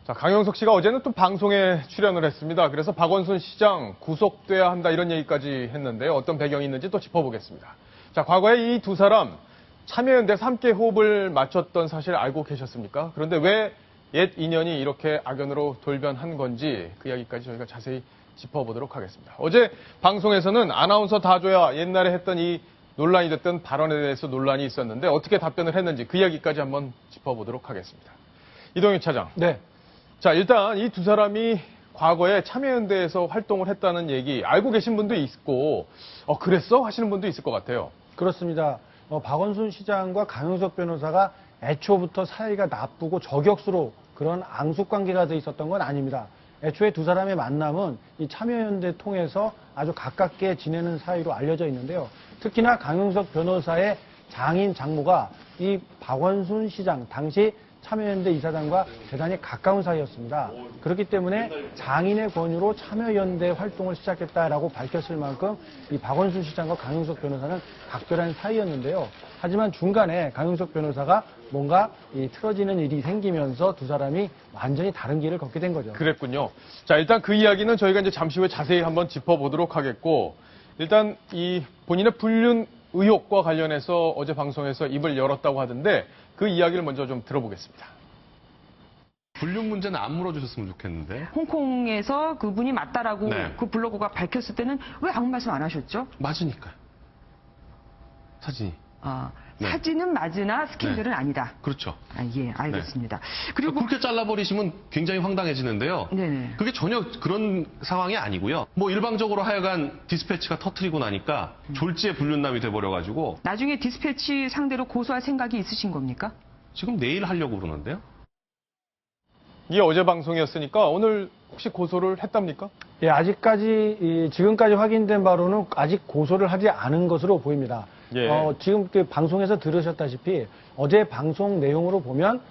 자, 강용석 씨가 어제는 또 방송에 출연을 했습니다. 그래서 박원순 시장 구속돼야 한다 이런 얘기까지 했는데요. 어떤 배경이 있는지 또 짚어보겠습니다. 자, 과거에 이 두 사람 참여연대에서 함께 호흡을 맞췄던 사실 알고 계셨습니까? 그런데 왜 옛 인연이 이렇게 악연으로 돌변한 건지 그 이야기까지 저희가 자세히 짚어보도록 하겠습니다. 어제 방송에서는 아나운서 다 줘야 옛날에 했던 이 논란이 됐던 발언에 대해서 논란이 있었는데 어떻게 답변을 했는지 그 이야기까지 한번 짚어보도록 하겠습니다. 이동윤 차장. 네. 자, 일단 이 두 사람이 과거에 참여연대에서 활동을 했다는 얘기 알고 계신 분도 있고 그랬어? 하시는 분도 있을 것 같아요. 그렇습니다. 박원순 시장과 강용석 변호사가 애초부터 사이가 나쁘고 저격수로 그런 앙숙관계가 돼 있었던 건 아닙니다. 애초에 두 사람의 만남은 이 참여연대 통해서 아주 가깝게 지내는 사이로 알려져 있는데요. 특히나 강용석 변호사의 장인 장모가 이 박원순 시장 당시 참여연대 이사장과 대단히 가까운 사이였습니다. 그렇기 때문에 장인의 권유로 참여연대 활동을 시작했다라고 밝혔을 만큼 이 박원순 시장과 강용석 변호사는 각별한 사이였는데요. 하지만 중간에 강용석 변호사가 뭔가 이 틀어지는 일이 생기면서 두 사람이 완전히 다른 길을 걷게 된 거죠. 그랬군요. 자, 일단 그 이야기는 저희가 이제 잠시 후에 자세히 한번 짚어보도록 하겠고, 일단 이 본인의 불륜 의혹과 관련해서 어제 방송에서 입을 열었다고 하던데 그 이야기를 먼저 좀 들어보겠습니다. 불륜 문제는 안 물어주셨으면 좋겠는데. 홍콩에서 그분이 맞다라고 네. 그 블로그가 밝혔을 때는 왜 아무 말씀 안 하셨죠? 맞으니까요. 사진이. 네. 사진은 맞으나 스캔들은 네. 아니다. 그렇죠. 예, 알겠습니다. 그리고 그렇게 잘라버리시면 굉장히 황당해지는데요. 네네. 그게 전혀 그런 상황이 아니고요. 뭐 일방적으로 하여간 디스패치가 터트리고 나니까 졸지에 불륜남이 돼버려가지고 나중에 디스패치 상대로 고소할 생각이 있으신 겁니까? 지금 내일 하려고 그러는데요. 이게 어제 방송이었으니까 오늘 혹시 고소를 했답니까? 예, 아직까지 지금까지 확인된 바로는 아직 고소를 하지 않은 것으로 보입니다. 예. 지금 그 방송에서 들으셨다시피 어제 방송 내용으로 보면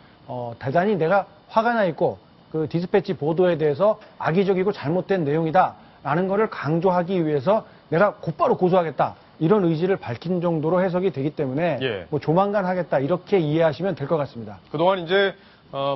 대단히 내가 화가 나 있고 그 디스패치 보도에 대해서 악의적이고 잘못된 내용이다라는 것을 강조하기 위해서 내가 곧바로 고소하겠다 이런 의지를 밝힌 정도로 해석이 되기 때문에 예. 뭐 조만간 하겠다 이렇게 이해하시면 될 것 같습니다. 그동안 이제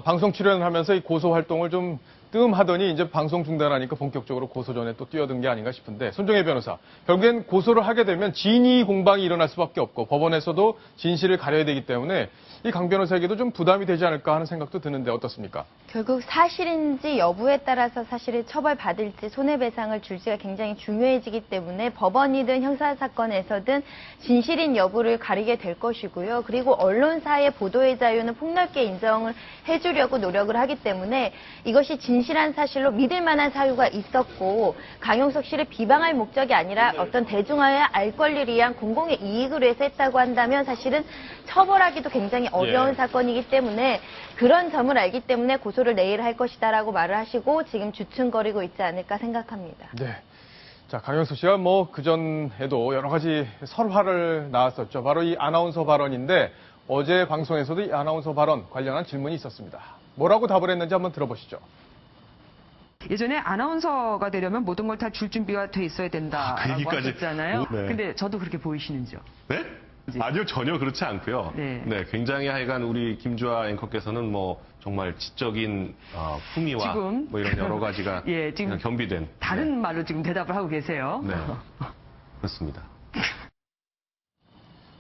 방송 출연을 하면서 이 고소 활동을 좀 뜸하더니 이제 방송 중단하니까 본격적으로 고소전에 또 뛰어든 게 아닌가 싶은데 손정혜 변호사, 결국엔 고소를 하게 되면 진위 공방이 일어날 수밖에 없고 법원에서도 진실을 가려야 되기 때문에 이 강 변호사에게도 좀 부담이 되지 않을까 하는 생각도 드는데 어떻습니까? 결국 사실인지 여부에 따라서 사실을 처벌받을지 손해배상을 줄지가 굉장히 중요해지기 때문에 법원이든 형사사건에서든 진실인 여부를 가리게 될 것이고요. 그리고 언론사의 보도의 자유는 폭넓게 인정을 해주려고 노력을 하기 때문에 이것이 진실한 사실로 믿을 만한 사유가 있었고 강용석 씨를 비방할 목적이 아니라 어떤 대중화의 알 권리를 위한 공공의 이익으로 해서 했다고 한다면 사실은 처벌하기도 굉장히 어려운 사건이기 때문에 그런 점을 알기 때문에 고소를 내일 할 것이다라고 말을 하시고 지금 주춤거리고 있지 않을까 생각합니다. 네. 자, 강용석 씨가 뭐 그전에도 여러 가지 설화를 낳았었죠. 바로 이 아나운서 발언인데 어제 방송에서도 이 아나운서 발언 관련한 질문이 있었습니다. 뭐라고 답을 했는지 한번 들어보시죠. 예전에 아나운서가 되려면 모든 걸 다 줄 준비가 돼 있어야 된다라고 그 얘기까지. 하셨잖아요. 네. 근데 저도 그렇게 보이시는지요? 네? 아니요, 전혀 그렇지 않고요. 네. 굉장히 하여간 우리 김주아 앵커께서는 뭐 정말 지적인 품위와 지금 뭐 이런 여러 가지가 예, 지금 겸비된 다른 말로 지금 대답을 하고 계세요. 네. 그렇습니다.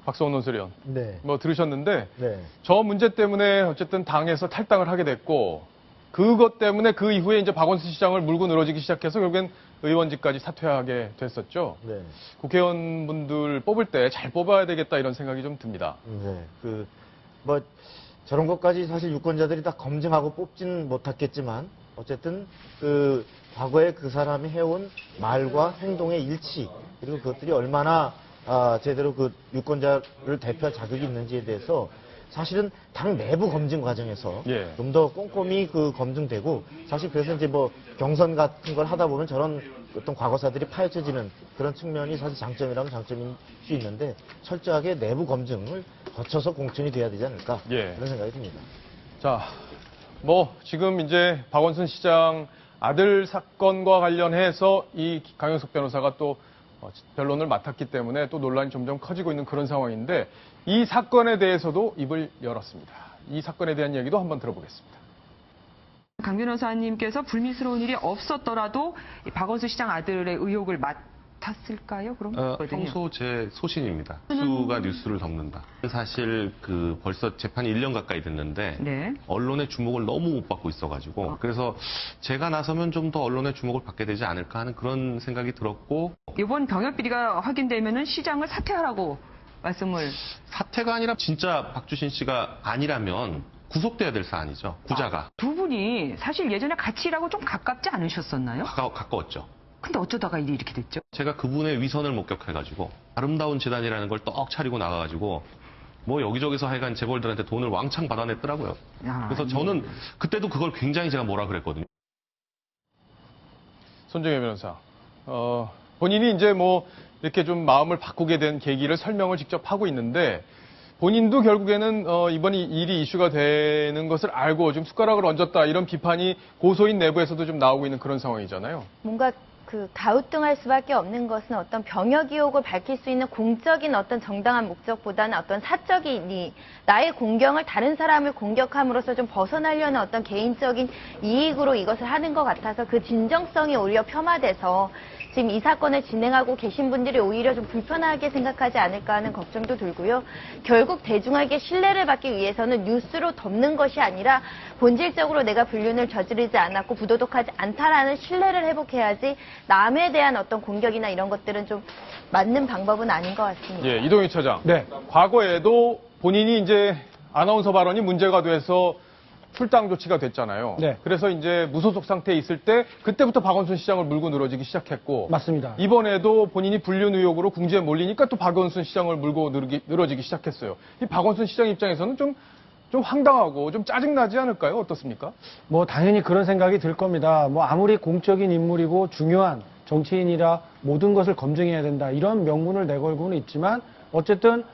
박성훈 논설위원. 네. 뭐 들으셨는데 네. 저 문제 때문에 어쨌든 당에서 탈당을 하게 됐고 그것 때문에 그 이후에 이제 박원순 시장을 물고 늘어지기 시작해서 결국엔 의원직까지 사퇴하게 됐었죠. 네. 국회의원분들 뽑을 때 잘 뽑아야 되겠다 이런 생각이 좀 듭니다. 네. 뭐 저런 것까지 사실 유권자들이 다 검증하고 뽑지는 못했겠지만 어쨌든 그 과거에 그 사람이 해온 말과 행동의 일치 그리고 그것들이 얼마나 제대로 그 유권자를 대표할 자격이 있는지에 대해서 사실은 당 내부 검증 과정에서 예. 좀 더 꼼꼼히 그 검증되고 사실 그래서 이제 뭐 경선 같은 걸 하다 보면 저런 어떤 과거사들이 파헤쳐지는 그런 측면이 사실 장점이라면 장점일 수 있는데 철저하게 내부 검증을 거쳐서 공천이 돼야 되지 않을까 예. 그런 생각이 듭니다. 자, 뭐 지금 이제 박원순 시장 아들 사건과 관련해서 이 강용석 변호사가 또 변론을 맡았기 때문에 또 논란이 점점 커지고 있는 그런 상황인데 이 사건에 대해서도 입을 열었습니다. 이 사건에 대한 얘기도 한번 들어보겠습니다. 강 변호사님께서 불미스러운 일이 없었더라도 이 박원순 시장 아들의 의혹을 맡았을까요? 그럼 평소 제 소신입니다. 뉴스가 뉴스를 덮는다. 사실 벌써 재판이 1년 가까이 됐는데 네. 언론의 주목을 너무 못 받고 있어가지고 그래서 제가 나서면 좀 더 언론의 주목을 받게 되지 않을까 하는 그런 생각이 들었고 이번 병역 비리가 확인되면은 시장을 사퇴하라고 말씀을. 사태가 아니라 진짜 박주신 씨가 아니라면 구속돼야 될 사안이죠. 구자가 두 분이 사실 예전에 같이 일하고 좀 가깝지 않으셨었나요? 가까웠죠. 근데 어쩌다가 일이 이렇게 됐죠? 제가 그분의 위선을 목격해가지고 아름다운 재단이라는 걸 떡 차리고 나가가지고 뭐 여기저기서 하여간 재벌들한테 돈을 왕창 받아냈더라고요. 그래서 저는 그때도 그걸 굉장히 제가 뭐라 그랬거든요. 손정혜 변호사, 본인이 이제 뭐 이렇게 좀 마음을 바꾸게 된 계기를 설명을 직접 하고 있는데 본인도 결국에는 이번 일이 이슈가 되는 것을 알고 좀 숟가락을 얹었다 이런 비판이 고소인 내부에서도 좀 나오고 있는 그런 상황이잖아요. 뭔가 가우뚱할 수밖에 없는 것은 어떤 병역 의혹을 밝힐 수 있는 공적인 어떤 정당한 목적보다는 어떤 사적인 나의 공경을 다른 사람을 공격함으로써 좀 벗어나려는 어떤 개인적인 이익으로 이것을 하는 것 같아서 그 진정성이 오히려 폄하돼서 지금 이 사건을 진행하고 계신 분들이 오히려 좀 불편하게 생각하지 않을까 하는 걱정도 들고요. 결국 대중에게 신뢰를 받기 위해서는 뉴스로 덮는 것이 아니라 본질적으로 내가 불륜을 저지르지 않았고 부도덕하지 않다라는 신뢰를 회복해야지 남에 대한 어떤 공격이나 이런 것들은 좀 맞는 방법은 아닌 것 같습니다. 예, 이동희 차장. 네. 과거에도 본인이 이제 아나운서 발언이 문제가 돼서 출당 조치가 됐잖아요. 네. 그래서 이제 무소속 상태에 있을 때 그때부터 박원순 시장을 물고 늘어지기 시작했고 맞습니다. 이번에도 본인이 불륜 의혹으로 궁지에 몰리니까 또 박원순 시장을 물고 늘어지기 시작했어요. 이 박원순 시장 입장에서는 좀 황당하고 좀 짜증나지 않을까요? 어떻습니까? 뭐 당연히 그런 생각이 들 겁니다. 뭐 아무리 공적인 인물이고 중요한 정치인이라 모든 것을 검증해야 된다 이런 명분을 내걸고는 있지만 어쨌든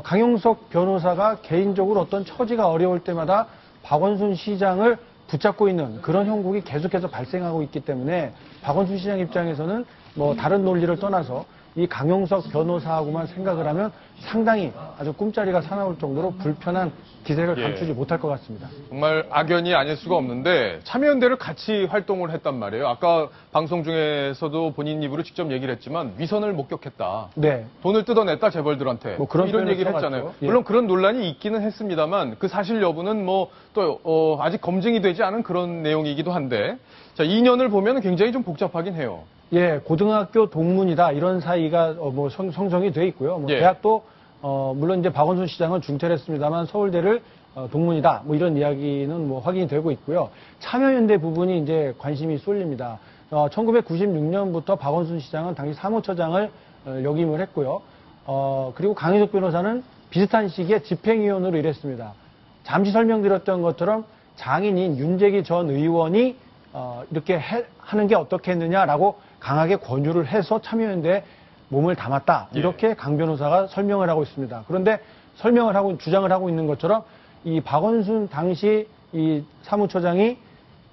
강용석 변호사가 개인적으로 어떤 처지가 어려울 때마다 박원순 시장을 붙잡고 있는 그런 형국이 계속해서 발생하고 있기 때문에 박원순 시장 입장에서는 뭐 다른 논리를 떠나서 이 강용석 변호사하고만 생각을 하면 상당히 아주 꿈자리가 사나울 정도로 불편한 기색을 예. 감추지 못할 것 같습니다. 정말 악연이 아닐 수가 없는데 참여연대를 같이 활동을 했단 말이에요. 아까 방송 중에서도 본인 입으로 직접 얘기를 했지만 위선을 목격했다. 네. 돈을 뜯어냈다 재벌들한테 뭐 그런 이런 표현을 얘기를 써봤죠. 했잖아요. 예. 물론 그런 논란이 있기는 했습니다만 그 사실 여부는 뭐 또 아직 검증이 되지 않은 그런 내용이기도 한데 자 2년을 보면 굉장히 좀 복잡하긴 해요. 예, 고등학교 동문이다 이런 사이가 뭐 성정이 돼 있고요. 뭐 예. 대학도 물론 이제 박원순 시장은 중퇴를 했습니다만 서울대를 동문이다 뭐 이런 이야기는 뭐 확인이 되고 있고요. 참여연대 부분이 이제 관심이 쏠립니다. 1996년부터 박원순 시장은 당시 사무처장을 역임을 했고요. 그리고 강효석 변호사는 비슷한 시기에 집행위원으로 일했습니다. 잠시 설명드렸던 것처럼 장인인 윤재기 전 의원이 이렇게 하는 게 어떻겠느냐라고 강하게 권유를 해서 참여연대에 몸을 담았다. 이렇게 강 변호사가 설명을 하고 있습니다. 그런데 주장을 하고 있는 것처럼 이 박원순 당시 이 사무처장이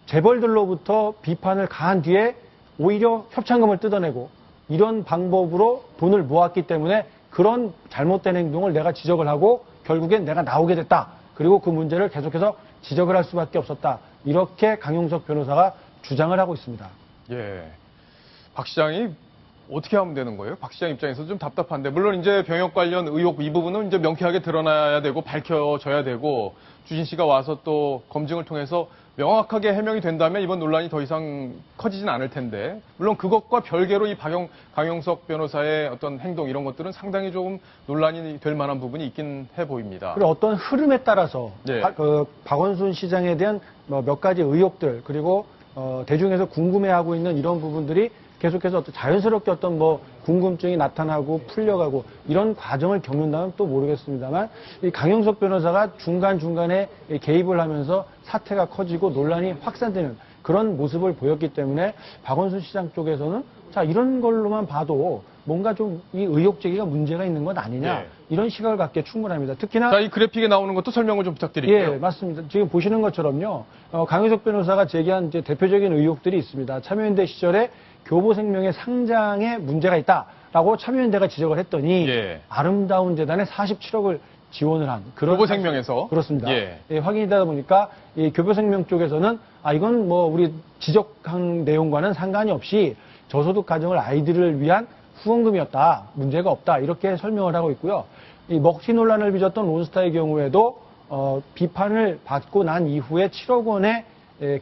재벌들로부터 비판을 가한 뒤에 오히려 협찬금을 뜯어내고 이런 방법으로 돈을 모았기 때문에 그런 잘못된 행동을 내가 지적을 하고 결국엔 내가 나오게 됐다. 그리고 그 문제를 계속해서 지적을 할 수밖에 없었다. 이렇게 강용석 변호사가 주장을 하고 있습니다. 예. 박 시장이 어떻게 하면 되는 거예요? 박 시장 입장에서 좀 답답한데 물론 이제 병역 관련 의혹 이 부분은 이제 명쾌하게 드러나야 되고 밝혀져야 되고 주진 씨가 와서 또 검증을 통해서 명확하게 해명이 된다면 이번 논란이 더 이상 커지진 않을 텐데 물론 그것과 별개로 이 강용석 변호사의 어떤 행동 이런 것들은 상당히 조금 논란이 될 만한 부분이 있긴 해 보입니다. 그리고 어떤 흐름에 따라서 네. 박원순 시장에 대한 몇 가지 의혹들 그리고 대중에서 궁금해하고 있는 이런 부분들이 계속해서 자연스럽게 어떤 궁금증이 나타나고 풀려가고 이런 과정을 겪는다면 또 모르겠습니다만 이 강용석 변호사가 중간중간에 개입을 하면서 사태가 커지고 논란이 확산되는 그런 모습을 보였기 때문에 박원순 시장 쪽에서는 자 이런 걸로만 봐도 뭔가 좀 이 의혹 제기가 문제가 있는 것 아니냐 네. 이런 시각을 갖기에 충분합니다. 특히나 자, 이 그래픽에 나오는 것도 설명을 좀 부탁드릴게요. 예, 맞습니다. 지금 보시는 것처럼요. 강효석 변호사가 제기한 이제 대표적인 의혹들이 있습니다. 참여연대 시절에 교보생명의 상장에 문제가 있다라고 참여연대가 지적을 했더니 예. 아름다운 재단에 47억을 지원을 한 그런 교보생명에서 그렇습니다. 예. 예, 확인이 되다 보니까 이 교보생명 쪽에서는 이건 뭐 우리 지적한 내용과는 상관이 없이 저소득 가정을 아이들을 위한 후원금이었다. 문제가 없다. 이렇게 설명을 하고 있고요. 이 먹튀 논란을 빚었던 론스타의 경우에도 비판을 받고 난 이후에 7억 원의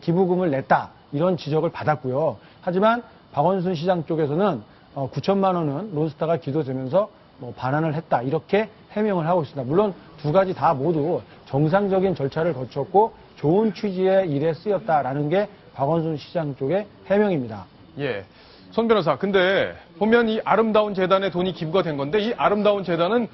기부금을 냈다. 이런 지적을 받았고요. 하지만 박원순 시장 쪽에서는 9천만 원은 론스타가 기소되면서 반환을 했다. 이렇게 해명을 하고 있습니다. 물론 두 가지 다 모두 정상적인 절차를 거쳤고 좋은 취지의 일에 쓰였다라는 게 박원순 시장 쪽의 해명입니다. 예. 손 변호사, 근데 보면 이 아름다운 재단에 돈이 기부가 된 건데 이 아름다운 재단은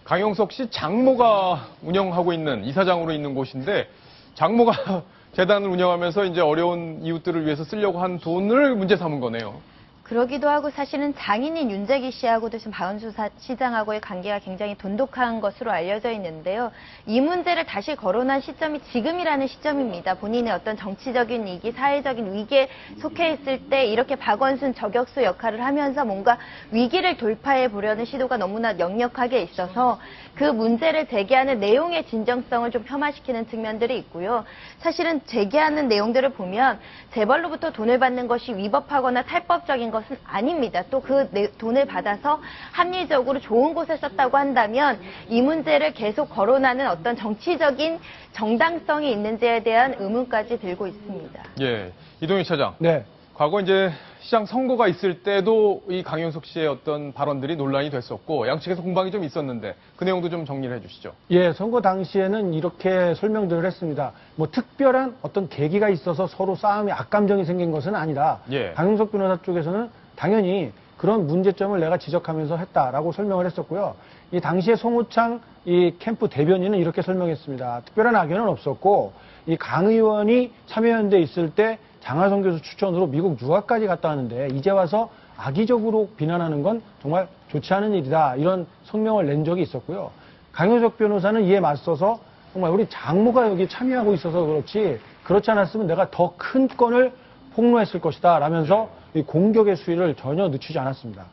강용석 씨 장모가 운영하고 있는 이사장으로 있는 곳인데 장모가 재단을 운영하면서 이제 어려운 이웃들을 위해서 쓰려고 한 돈을 문제 삼은 거네요. 그러기도 하고 사실은 장인인 윤재기 씨하고도 지금 박원순 시장하고의 관계가 굉장히 돈독한 것으로 알려져 있는데요. 이 문제를 다시 거론한 시점이 지금이라는 시점입니다. 본인의 어떤 정치적인 위기, 사회적인 위기에 속해 있을 때 이렇게 박원순 저격수 역할을 하면서 뭔가 위기를 돌파해 보려는 시도가 너무나 역력하게 있어서 그 문제를 제기하는 내용의 진정성을 좀 폄하시키는 측면들이 있고요. 사실은 제기하는 내용들을 보면 재벌로부터 돈을 받는 것이 위법하거나 탈법적인 것은 아닙니다. 또 그 돈을 받아서 합리적으로 좋은 곳에 썼다고 한다면 이 문제를 계속 거론하는 어떤 정치적인 정당성이 있는지에 대한 의문까지 들고 있습니다. 예. 이동희 차장. 네. 과거 이제 시장 선거가 있을 때도 이 강용석 씨의 어떤 발언들이 논란이 됐었고 양측에서 공방이 좀 있었는데 그 내용도 좀 정리를 해주시죠. 예, 선거 당시에는 이렇게 설명들을 했습니다. 뭐 특별한 어떤 계기가 있어서 서로 싸움이 악감정이 생긴 것은 아니다. 예. 강용석 변호사 쪽에서는 당연히 그런 문제점을 내가 지적하면서 했다라고 설명을 했었고요. 이 당시에 송우창 이 캠프 대변인은 이렇게 설명했습니다. 특별한 악연은 없었고 이 강 의원이 참여연대에 있을 때 장하성 교수 추천으로 미국 유학까지 갔다 왔는데 이제 와서 악의적으로 비난하는 건 정말 좋지 않은 일이다. 이런 성명을 낸 적이 있었고요. 강효석 변호사는 이에 맞서서 정말 우리 장모가 여기 참여하고 있어서 그렇지 그렇지 않았으면 내가 더 큰 건을 폭로했을 것이다. 라면서 이 공격의 수위를 전혀 늦추지 않았습니다.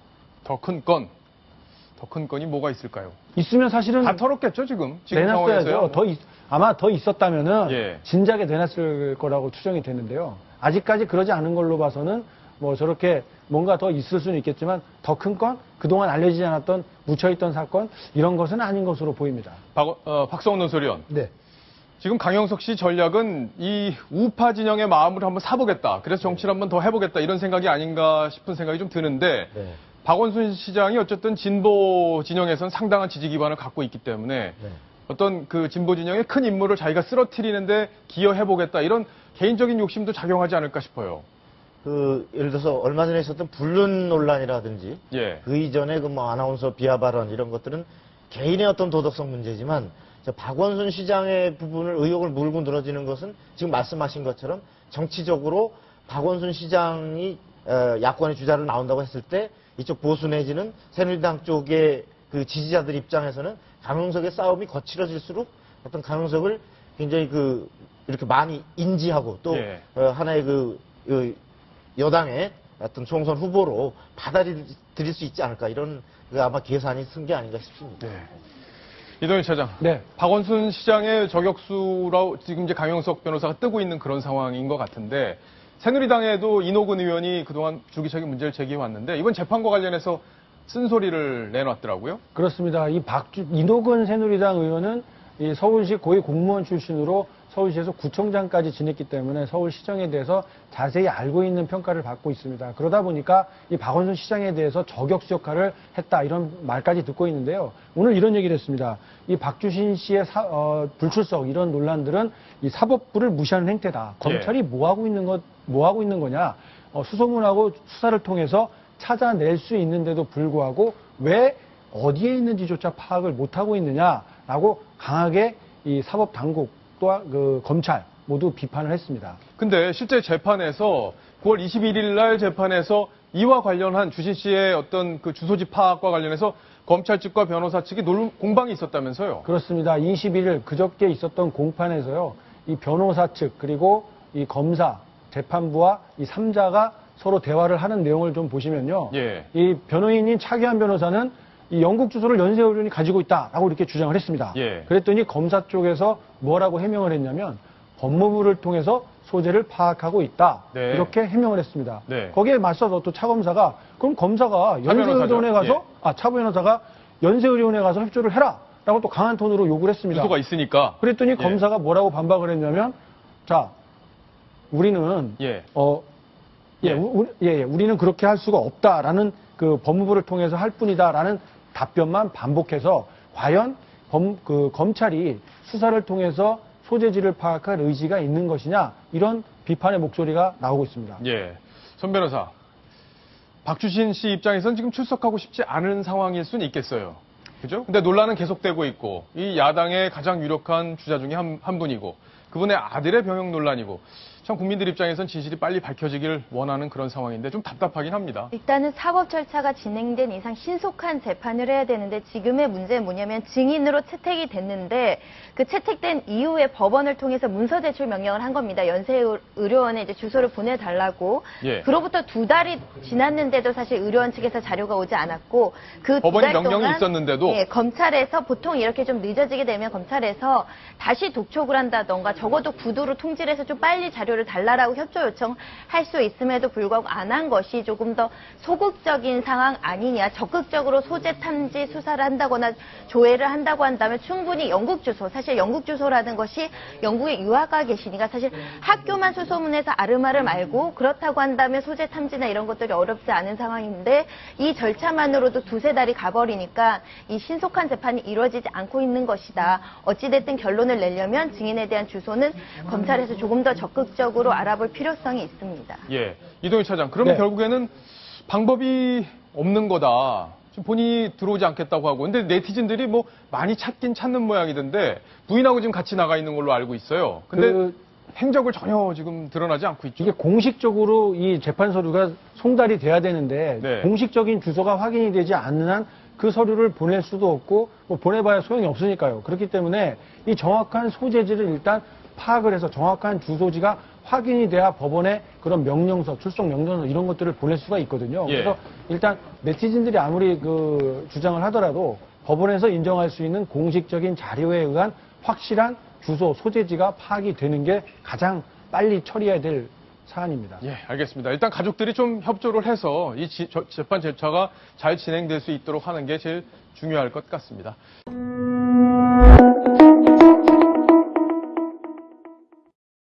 더 큰 건. 더 큰 건이 뭐가 있을까요? 있으면 사실은 다 털었겠죠, 지금 상황에서요. 내놨어야죠. 아마 더 있었다면은 예. 진작에 내놨을 거라고 추정이 되는데요. 아직까지 그러지 않은 걸로 봐서는 뭐 저렇게 뭔가 더 있을 수는 있겠지만 더 큰 건, 그동안 알려지지 않았던 묻혀있던 사건 이런 것은 아닌 것으로 보입니다. 박성훈 논설위원. 네. 지금 강용석 씨 전략은 이 우파 진영의 마음을 한번 사보겠다. 그래서 정치를 한번 더 해보겠다. 이런 생각이 아닌가 싶은 생각이 좀 드는데 네. 박원순 시장이 어쨌든 진보 진영에선 상당한 지지 기반을 갖고 있기 때문에 네. 어떤 그 진보 진영의 큰 인물을 자기가 쓰러뜨리는데 기여해보겠다. 이런 개인적인 욕심도 작용하지 않을까 싶어요. 예를 들어서 얼마 전에 있었던 불륜 논란이라든지 예. 그 이전에 그 뭐 아나운서 비하 발언 이런 것들은 개인의 어떤 도덕성 문제지만 박원순 시장의 부분을 의혹을 물고 늘어지는 것은 지금 말씀하신 것처럼 정치적으로 박원순 시장이 야권의 주자로 나온다고 했을 때 이쪽 보수 내지는 새누리당 쪽의 그 지지자들 입장에서는 강용석의 싸움이 거칠어질수록 어떤 강용석을 굉장히 이렇게 많이 인지하고 또 예. 하나의 여당의 어떤 총선 후보로 받아들일 수 있지 않을까 이런 아마 계산이 쓴 게 아닌가 싶습니다. 네. 이동희 차장. 네. 박원순 시장의 저격수로 지금 이제 강용석 변호사가 뜨고 있는 그런 상황인 것 같은데 새누리당에도 이노근 의원이 그동안 줄기차게 문제를 제기해 왔는데 이번 재판과 관련해서 쓴소리를 내놨더라고요. 그렇습니다. 이노근 새누리당 의원은 이 서울시 고위 공무원 출신으로 서울시에서 구청장까지 지냈기 때문에 서울시정에 대해서 자세히 알고 있는 평가를 받고 있습니다. 그러다 보니까 이 박원순 시장에 대해서 저격수 역할을 했다 이런 말까지 듣고 있는데요. 오늘 이런 얘기를 했습니다. 이 박주신 씨의 불출석 이런 논란들은 이 사법부를 무시하는 행태다. 검찰이 뭐 하고 있는 거냐? 수소문하고 수사를 통해서 찾아낼 수 있는데도 불구하고 왜 어디에 있는지조차 파악을 못 하고 있느냐라고 강하게 이 사법 당국 또한 그 검찰 모두 비판을 했습니다. 근데 실제 재판에서 9월 21일 날 재판에서 이와 관련한 주신 씨의 어떤 그 주소지 파악과 관련해서 검찰 측과 변호사 측이 공방이 있었다면서요? 그렇습니다. 21일 그저께 있었던 공판에서요. 이 변호사 측 그리고 이 검사, 재판부와 이 3자가 서로 대화를 하는 내용을 좀 보시면요. 예. 이 변호인인 차기환 변호사는 이 영국 주소를 연쇄의료원이 가지고 있다라고 이렇게 주장을 했습니다. 예. 그랬더니 검사 쪽에서 뭐라고 해명을 했냐면 법무부를 통해서 소재를 파악하고 있다. 네. 이렇게 해명을 했습니다. 네. 거기에 맞서서 또 차 검사가 그럼 검사가 연쇄의료원에 변호사죠? 가서 차 변호사가 연쇄의료원에 가서 협조를 해라라고 또 강한 톤으로 요구를 했습니다. 주소가 있으니까. 그랬더니 예. 검사가 뭐라고 반박을 했냐면 자 우리는 예. 우리는 그렇게 할 수가 없다라는 그 법무부를 통해서 할 뿐이다라는 답변만 반복해서 과연 검찰이 수사를 통해서 소재지를 파악할 의지가 있는 것이냐 이런 비판의 목소리가 나오고 있습니다. 예. 손 변호사. 박주신 씨 입장에서는 지금 출석하고 싶지 않은 상황일 수는 있겠어요. 그죠? 근데 논란은 계속되고 있고, 이 야당의 가장 유력한 주자 중에 한 분이고, 그분의 아들의 병역 논란이고, 참 국민들 입장에선 진실이 빨리 밝혀지길 원하는 그런 상황인데 좀 답답하긴 합니다. 일단은 사법 절차가 진행된 이상 신속한 재판을 해야 되는데 지금의 문제는 뭐냐면 증인으로 채택이 됐는데 그 채택된 이후에 법원을 통해서 문서 제출 명령을 한 겁니다. 연쇄의료원에 이제 주소를 보내달라고. 예. 그로부터 2달이 지났는데도 사실 의료원 측에서 자료가 오지 않았고 그 법원이 2달 명령이 동안 있었는데도? 예, 검찰에서 보통 이렇게 좀 늦어지게 되면 검찰에서 다시 독촉을 한다던가 적어도 구두로 통지를 해서 좀 빨리 자료를 달라라고 협조 요청할 수 있음에도 불구하고 안 한 것이 조금 더 소극적인 상황 아니냐. 적극적으로 소재 탐지 수사를 한다거나 조회를 한다고 한다면 충분히 영국 주소, 사실 영국 주소라는 것이 영국에 유학가 계시니까 사실 학교만 수소문해서 아름아름 알고 그렇다고 한다면 소재 탐지나 이런 것들이 어렵지 않은 상황인데 이 절차만으로도 2-3달이 가버리니까 이 신속한 재판이 이루어지지 않고 있는 것이다. 어찌됐든 결론을 내려면 증인에 대한 주소는 검찰에서 조금 더 적극적으로 알아볼 필요성이 있습니다. 예. 이동희 차장. 그러면 네. 결국에는 방법이 없는 거다. 지금 본인이 들어오지 않겠다고 하고. 근데 네티즌들이 뭐 많이 찾긴 찾는 모양이던데 부인하고 지금 같이 나가 있는 걸로 알고 있어요. 근데 행적을 전혀 지금 드러나지 않고 있죠. 이게 공식적으로 이 재판 서류가 송달이 돼야 되는데 네. 공식적인 주소가 확인이 되지 않는 한 그 서류를 보낼 수도 없고 뭐 보내봐야 소용이 없으니까요. 그렇기 때문에 이 정확한 소재지를 일단 파악을 해서 정확한 주소지가 확인이 돼야 법원에 그런 명령서, 출석 명령서 이런 것들을 보낼 수가 있거든요. 예. 그래서 일단 네티즌들이 아무리 그 주장을 하더라도 법원에서 인정할 수 있는 공식적인 자료에 의한 확실한 주소, 소재지가 파악이 되는 게 가장 빨리 처리해야 될 사안입니다. 예, 알겠습니다. 일단 가족들이 좀 협조를 해서 이 재판 절차가 잘 진행될 수 있도록 하는 게 제일 중요할 것 같습니다.